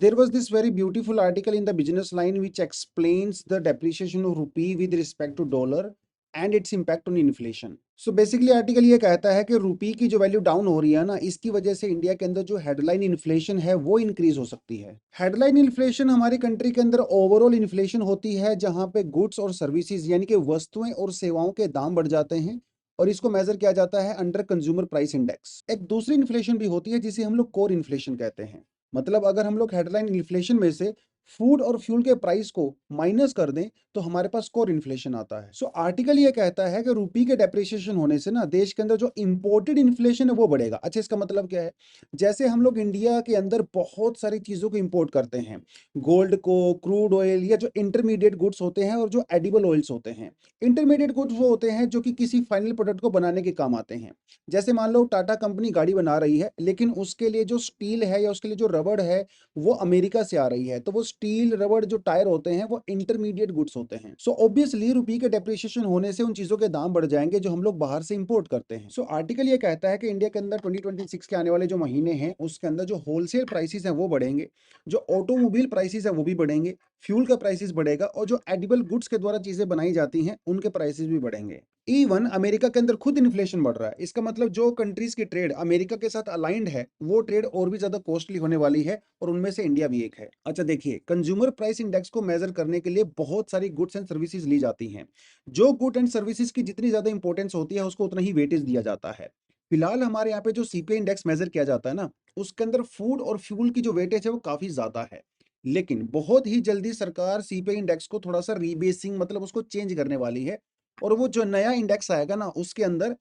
There was this very beautiful article in the Business Line which explains the depreciation of rupee with respect to dollar and its impact on inflation. So basically article ये कहता है कि रुपी की जो value down हो रही है ना, इसकी वजह से इंडिया के अंदर जो हेडलाइन इन्फ्लेशन है वो इंक्रीज हो सकती है। हेडलाइन इन्फ्लेशन हमारी कंट्री के अंदर ओवरऑल इन्फ्लेशन होती है जहां पे गुड्स और सर्विसेज यानी कि वस्तुएं और सेवाओं के दाम बढ़ जाते हैं, और इसको मेजर किया जाता है अंडर कंज्यूमर प्राइस इंडेक्स। एक दूसरी इन्फ्लेशन भी होती है जिसे हम लोग कोर इन्फ्लेशन कहते हैं। मतलब अगर हम लोग हेडलाइन इन्फ्लेशन में से फूड और फ्यूल के प्राइस को माइनस कर दें तो हमारे पास कोर इन्फ्लेशन आता है। सो आर्टिकल ये कहता है कि रुपी के डेप्रिसिएशन होने से ना देश के अंदर जो इंपोर्टेड इन्फ्लेशन है वो बढ़ेगा। अच्छा, इसका मतलब क्या है? जैसे हम लोग इंडिया के अंदर बहुत सारी चीजों को इंपोर्ट करते हैं, गोल्ड को, क्रूड ऑयल, या जो इंटरमीडिएट गुड्स होते हैं और जो एडिबल ऑयल्स होते हैं। इंटरमीडिएट गुड्स वो होते हैं जो कि किसी फाइनल प्रोडक्ट को बनाने के काम आते हैं। जैसे मान लो टाटा कंपनी गाड़ी बना रही है, लेकिन उसके लिए जो स्टील है या उसके लिए जो रबड़ है वो अमेरिका से आ रही है, तो वो स्टील, रबड़, जो टायर होते हैं वो इंटरमीडिएट गुड्स होते हैं। सो ऑब्वियसली रुपी के डेप्रिसिएशन होने से उन चीजों के दाम बढ़ जाएंगे जो हम लोग बाहर से इंपोर्ट करते हैं। सो आर्टिकल ये कहता है कि इंडिया के अंदर 2026 के आने वाले जो महीने हैं उसके अंदर जो होलसेल प्राइसेस हैं वो बढ़ेंगे, जो ऑटोमोबाइल प्राइसेस हैं वो भी बढ़ेंगे, फ्यूल का प्राइसेस बढ़ेगा, और जो एडिबल गुड्स के द्वारा चीजें बनाई जाती हैं उनके प्राइसेस भी बढ़ेंगे। इवन अमेरिका के अंदर खुद इन्फ्लेशन बढ़ रहा है। इसका मतलब जो कंट्रीज की ट्रेड अमेरिका के साथ अलाइंड है वो ट्रेड और भी ज्यादा कॉस्टली होने वाली है, और उनमें से इंडिया भी एक है। अच्छा देखिए, कंज्यूमर प्राइस इंडेक्स को मेजर करने के लिए बहुत सारी गुड्स एंड सर्विसेज ली जाती हैं। जो गुड एंड सर्विसेज की जितनी ज्यादा इंपॉर्टेंस होती है उसको उतना ही वेटेज दिया जाता है। फिलहाल हमारे यहाँ पे जो सीपीआई इंडेक्स मेजर किया जाता है ना, उसके अंदर फूड और फ्यूल की जो वेटेज है वो काफी ज्यादा है। लेकिन बहुत ही जल्दी सरकार सीपीआई इंडेक्स को थोड़ा सा रीबेसिंग, मतलब उसको चेंज करने वाली है, और वो जो नया इंडेक्स आएगा ना उसके अंदर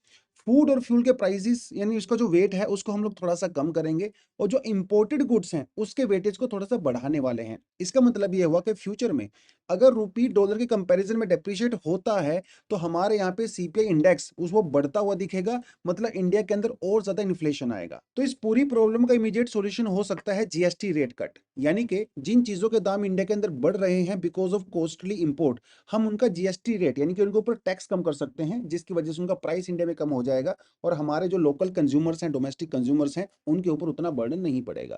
फूड और फ्यूल के प्राइसेस यानी उसका जो वेट है उसको हम लोग थोड़ा सा कम करेंगे, और जो इंपोर्टेड गुड्स हैं उसके वेटेज को थोड़ा सा बढ़ाने वाले हैं। इसका मतलब ये हुआ कि फ्यूचर में अगर रुपी डॉलर के कंपैरिजन में डेप्रिशिएट होता है तो हमारे यहाँ पे सीपीआई इंडेक्स उस वो बढ़ता हुआ दिखेगा, मतलब इंडिया के अंदर और ज्यादा इन्फ्लेशन आएगा। तो इस पूरी प्रॉब्लम का इमीडिएट सॉल्यूशन हो सकता है जीएसटी रेट कट, यानी कि जिन चीजों के दाम इंडिया के अंदर बढ़ रहे हैं बिकॉज ऑफ कॉस्टली इंपोर्ट, हम उनका जीएसटी रेट यानी कि उनके ऊपर टैक्स कम कर सकते हैं, जिसकी वजह से उनका प्राइस इंडिया में कम हो जाएगा और हमारे जो लोकल कंज्यूमर्स हैं, डोमेस्टिक कंज्यूमर्स हैं, उनके ऊपर उतना बर्डन नहीं पड़ेगा।